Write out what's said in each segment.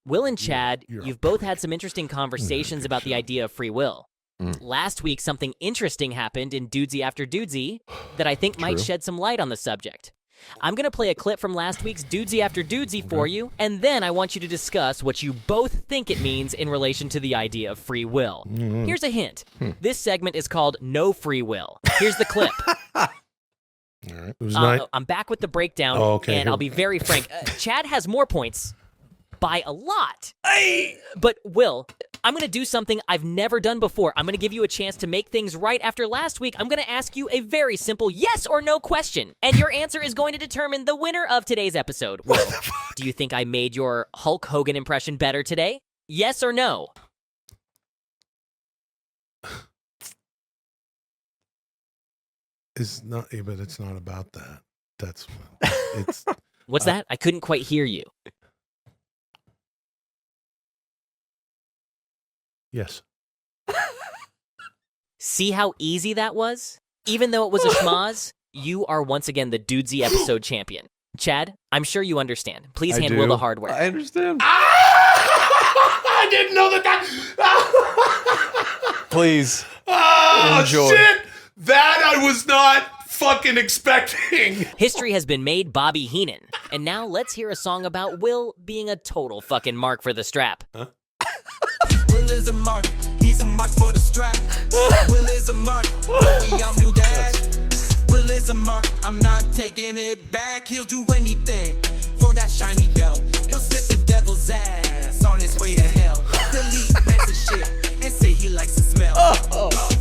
Will and Chad, you've both had some interesting conversations about the idea of free will. Last week, something interesting happened in Dudesy After Dudesy that I think might shed some light on the subject. I'm going to play a clip from last week's Dudesy After Dudesy for you, and then I want you to discuss what you both think it means in relation to the idea of free will. Here's a hint. This segment is called No Free Will. Here's the clip. All right. It was I'm back with the breakdown, and I'll be very frank. Chad has more points by a lot. But Will, I'm going to do something I've never done before. I'm going to give you a chance to make things right after last week. I'm going to ask you a very simple yes or no question, and your answer is going to determine the winner of today's episode. Will, do you think I made your Hulk Hogan impression better today? Yes or no? It's not, but it's not about that. That's it's. What's that? I couldn't quite hear you. Yes. See how easy that was? Even though it was a schmoz, you are once again the Dudesy episode champion. Chad, I'm sure you understand. Please hand Will the hardware. I understand. I didn't know that. Please. Enjoy. Shit! That I was not fucking expecting. History has been made Bobby Heenan. And now let's hear a song about Will being a total fucking mark for the strap. Huh? Will is a mark, he's a mark for the strap. Will is a mark, I'm new dad. Will is a mark, I'm not taking it back. He'll do anything for that shiny belt. He'll slip the devil's ass on his way to hell. Delete messy shit and say he likes the smell.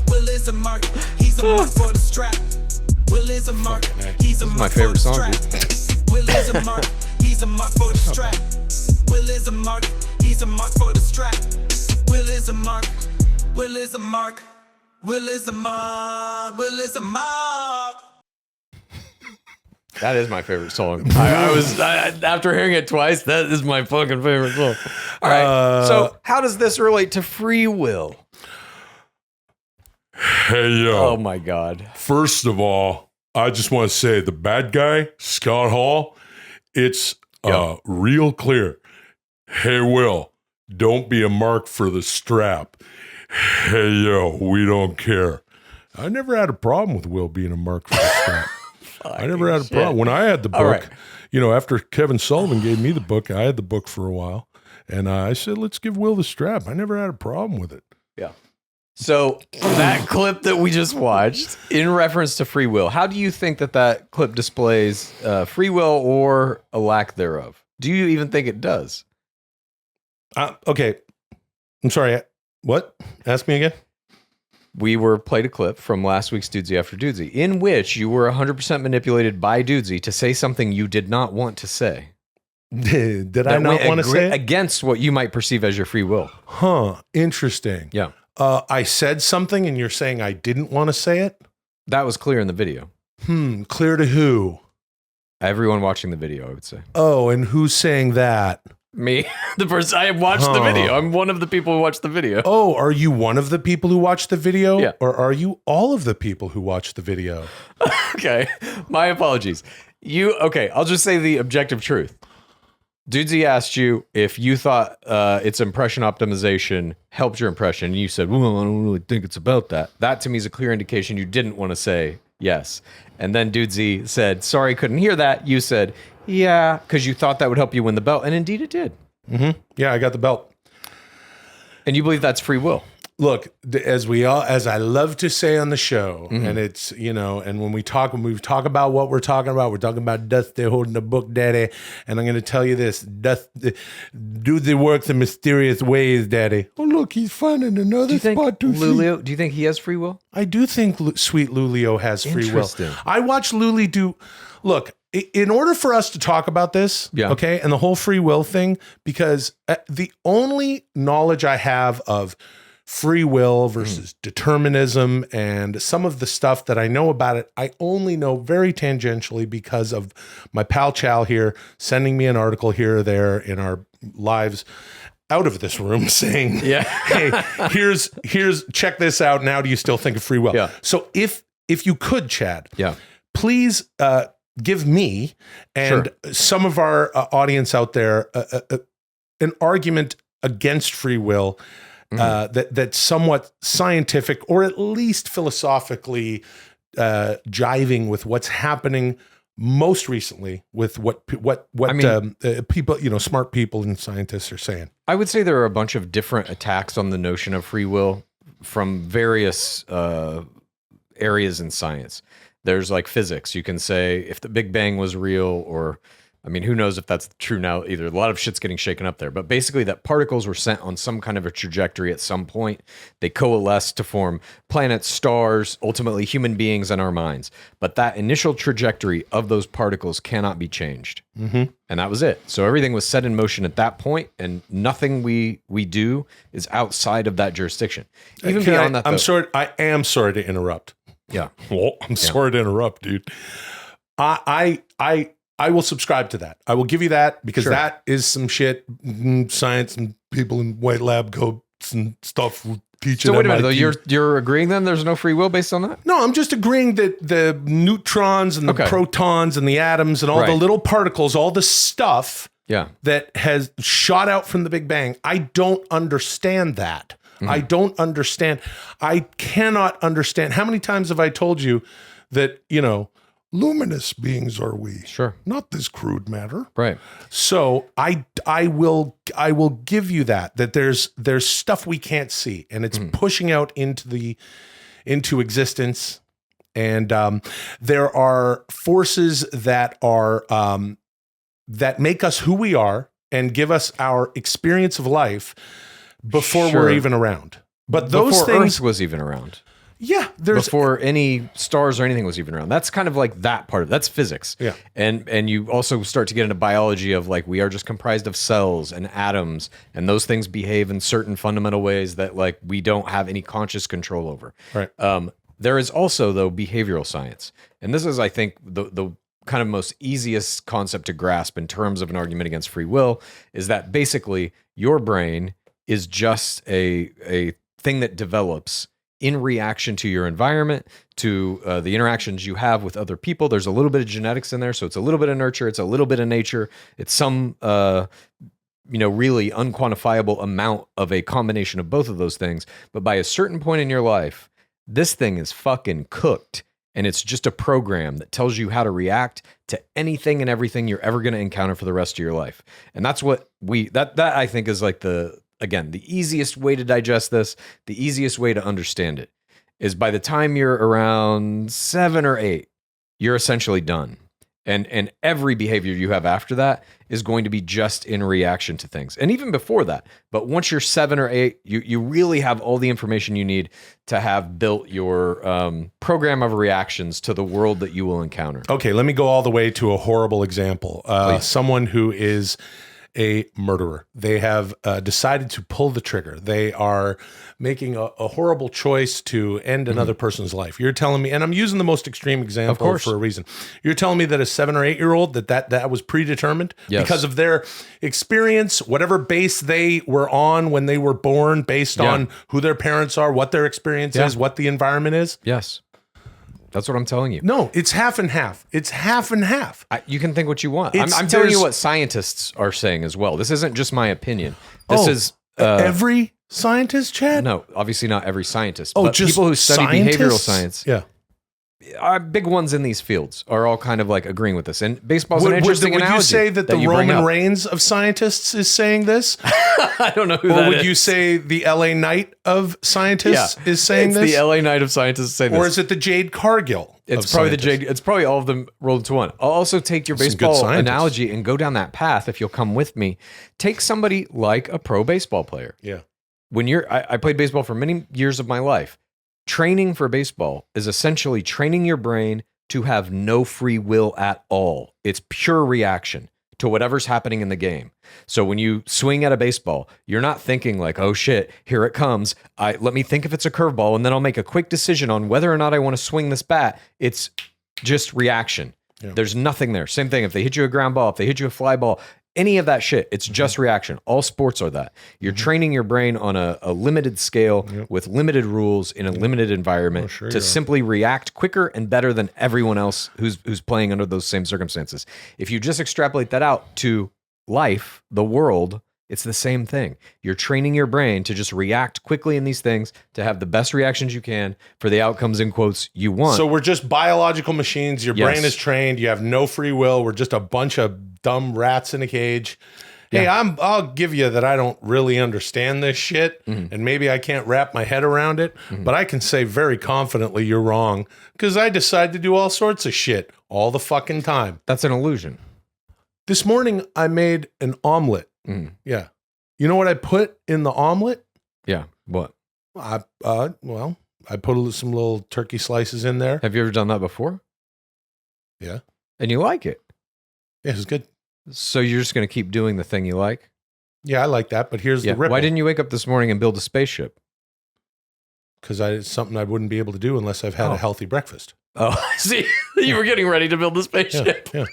Will is a mark, he's a mark for the strap. Will is a mark, he's a mark for the strap. Will is a mark, he's a mark for the strap. Will is a mark, he's a mark for the strap. Will is a mark, Will is a mark, Will is a mark, Will is a mark. That is my favorite song. I was after hearing it twice, that is my fucking favorite song. All right, so how does this relate to free will? Hey, yo. Oh, my God. First of all, I just want to say the bad guy, Scott Hall, it's real clear. Hey, Will, don't be a mark for the strap. Hey, yo, we don't care. I never had a problem with Will being a mark for the strap. I never had a problem. When I had the book, after Kevin Sullivan gave me the book, I had the book for a while. And I said, let's give Will the strap. I never had a problem with it. Yeah. So that clip that we just watched in reference to free will, how do you think that clip displays free will or a lack thereof? Do you even think it does? Okay. I'm sorry. What? Ask me again. We played a clip from last week's Dudesy After Dudesy in which you were 100% manipulated by Dudesy to say something you did not want to say. Did I not want to say it? Against what you might perceive as your free will. Huh. Interesting. Yeah. I said something and you're saying I didn't want to say it? That was clear in the video. Clear to who? Everyone watching the video, I would say. Oh, and who's saying that? Me. The person I watched the video. I'm one of the people who watched the video. Oh, are you one of the people who watched the video? Yeah. Or are you all of the people who watched the video? Okay. My apologies. I'll just say the objective truth. Dudesy asked you if you thought its impression optimization helped your impression. And you said, well, I don't really think it's about that. That to me is a clear indication you didn't want to say yes. And then Dudesy said, sorry, couldn't hear that. You said, yeah, because you thought that would help you win the belt. And indeed it did. Mm-hmm. Yeah, I got the belt. And you believe that's free will. Look, as I love to say on the show, and it's, and when we talk about what we're talking about Dusty holding the book, Daddy. And I'm going to tell you this, Dudesy works in mysterious ways, Daddy. Oh, look, he's finding another spot to Lulio, do you think he has free will? I do think sweet Lulio has free will. I watch Luli do, look, in order for us to talk about this, okay, and the whole free will thing, because the only knowledge I have of free will versus determinism and some of the stuff that I know about it, I only know very tangentially because of my pal Chow here sending me an article here or there in our lives out of this room saying, hey, here's check this out. Now do you still think of free will? Yeah. So if you could, Chad, please give me and some of our audience out there an argument against free will that's somewhat scientific or at least philosophically jiving with what's happening most recently with what people, smart people and scientists are saying. I would say there are a bunch of different attacks on the notion of free will from various areas in science. There's like physics. You can say if the Big Bang was real, or I mean, who knows if that's true now either. A lot of shit's getting shaken up there. But basically that particles were sent on some kind of a trajectory at some point. They coalesce to form planets, stars, ultimately human beings and our minds. But that initial trajectory of those particles cannot be changed. Mm-hmm. And that was it. So everything was set in motion at that point, and nothing we do is outside of that jurisdiction. Even beyond that, I am sorry to interrupt. Yeah. Well, I'm sorry to interrupt, dude. I will subscribe to that. I will give you that because that is some shit science and people in white lab coats and stuff teach. So wait a minute, though. You're agreeing then there's no free will based on that? No, I'm just agreeing that the neutrons and the protons and the atoms and all the little particles, all the stuff that has shot out from the Big Bang, I don't understand that. Mm-hmm. I don't understand. I cannot understand. How many times have I told you that, luminous beings are we? Sure. Not this crude matter. Right. So I will give you that there's stuff we can't see, and it's pushing out into existence. And there are forces that are that make us who we are and give us our experience of life before we're even around. But those before things Earth was even around. Yeah, before any stars or anything was even around. That's kind of like that part of that's physics. Yeah. And you also start to get into biology of like we are just comprised of cells and atoms, and those things behave in certain fundamental ways that like we don't have any conscious control over. Right. There is also though behavioral science. And this is I think the kind of most easiest concept to grasp in terms of an argument against free will is that basically your brain is just a thing that develops in reaction to your environment, to the interactions you have with other people. There's a little bit of genetics in there, so it's a little bit of nurture, it's a little bit of nature, it's some really unquantifiable amount of a combination of both of those things. But by a certain point in your life, this thing is fucking cooked, and it's just a program that tells you how to react to anything and everything you're ever going to encounter for the rest of your life. And that's what that I think is like the easiest way to digest this, the easiest way to understand it is by the time you're around 7 or 8, you're essentially done. And every behavior you have after that is going to be just in reaction to things. And even before that, but once you're 7 or 8, you really have all the information you need to have built your program of reactions to the world that you will encounter. Okay, let me go all the way to a horrible example. Someone who is a murderer. They have decided to pull the trigger. They are making a horrible choice to end another person's life. You're telling me, and I'm using the most extreme example for a reason. You're telling me that a 7 or 8 year old that was predetermined because of their experience, whatever base they were on when they were born, based on who their parents are, what their experience is, what the environment is. Yes. That's what I'm telling you. No, it's half and half. It's half and half. You can think what you want. I'm telling you what scientists are saying as well. This isn't just my opinion. This is every scientist, Chad? No, obviously not every scientist. Oh, but just people who study behavioral science. Yeah. Our big ones in these fields are all kind of like agreeing with this. And baseball's an interesting analogy. Would you say that the Roman Reigns of scientists is saying this? I don't know who that is. Or would you say the LA Knight of scientists is saying this? It's the LA Knight of scientists saying this. Or is it the Jade Cargill? It's probably the Jade. It's probably all of them rolled into one. I'll also take your baseball analogy and go down that path if you'll come with me. Take somebody like a pro baseball player. Yeah. When I played baseball for many years of my life. Training for baseball is essentially training your brain to have no free will at all. It's pure reaction to whatever's happening in the game. So when you swing at a baseball, you're not thinking like, oh shit, here it comes. Let me think if it's a curveball, and then I'll make a quick decision on whether or not I want to swing this bat. It's just reaction. Yeah. There's nothing there. Same thing. If they hit you a ground ball, if they hit you a fly ball, any of that shit, it's just reaction. All sports are that. You're training your brain on a limited scale with limited rules in a limited environment to simply react quicker and better than everyone else who's playing under those same circumstances. If you just extrapolate that out to life, the world, It's the same thing. You're training your brain to just react quickly in these things, to have the best reactions you can for the outcomes, in quotes, you want. So we're just biological machines. Your brain is trained. You have no free will. We're just a bunch of dumb rats in a cage. Hey, I'll give you that I don't really understand this shit, and maybe I can't wrap my head around it, but I can say very confidently you're wrong because I decide to do all sorts of shit all the fucking time. That's an illusion. This morning, I made an omelet. Yeah. You know what I put in the omelet? Yeah. What? I put some little turkey slices in there. Have you ever done that before? Yeah. And you like it? Yeah, it was good. So you're just going to keep doing the thing you like? Yeah, I like that, but here's the ripple. Why didn't you wake up this morning and build a spaceship? Because it's something I wouldn't be able to do unless I've had a healthy breakfast. Oh, see, you were getting ready to build the spaceship. Yeah.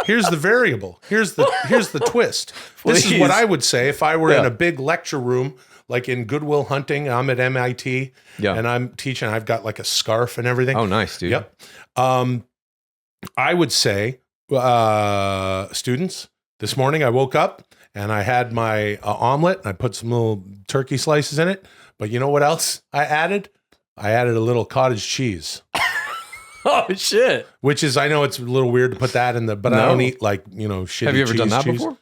Here's the variable. Here's the twist. This is what I would say if I were in a big lecture room, like in Good Will Hunting. I'm at MIT, and I'm teaching. I've got like a scarf and everything. Oh, nice, dude. Yep. I would say, students, this morning I woke up and I had my omelet and I put some little turkey slices in it. But you know what else I added? I added a little cottage cheese. Oh, shit. Which is, I know it's a little weird to put that in but I don't eat like, shitty Have you ever done that cheese. before?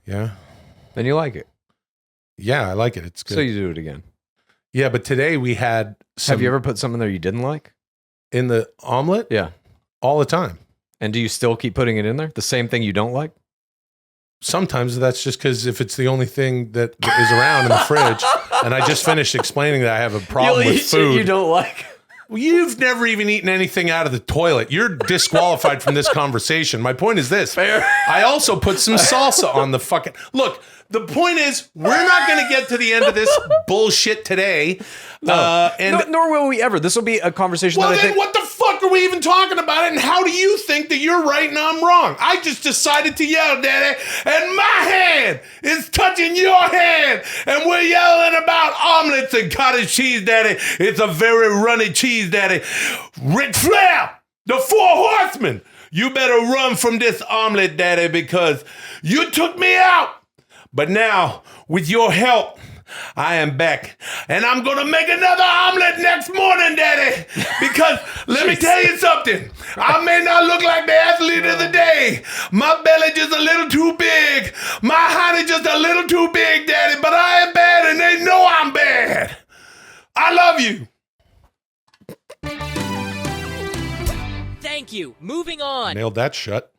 Yeah. And you like it? Yeah, I like it. It's good. So you do it again. Yeah, but today we had some... Have you ever put something there you didn't like? In the omelet? Yeah. All the time. And do you still keep putting it in there? The same thing you don't like? Sometimes that's just because if it's the only thing that is around in the fridge, and I just finished explaining that I have a problem with food. You don't like. Well, you've never even eaten anything out of the toilet. You're disqualified from this conversation. My point is this. Fair. I also put some salsa on the fucking... Look, the point is, we're not going to get to the end of this bullshit today. Nor will we ever. This will be a conversation well, that I think... what the fuck are we even talking about it? And how do you think that you're right and I'm wrong? I just decided to yell, Daddy, and my hand is touching your hand. And we're yelling about omelets and cottage cheese, Daddy. It's a very runny cheese, Daddy. Ric Flair, the Four Horsemen. You better run from this omelet, Daddy, because you took me out. But now, with your help, I am back. And I'm going to make another omelet next morning, Daddy. Because let me tell you something. I may not look like the athlete of the day. My belly just a little too big. My honey just a little too big, Daddy. But I am bad and they know I'm bad. I love you. Thank you. Moving on. Nailed that shut.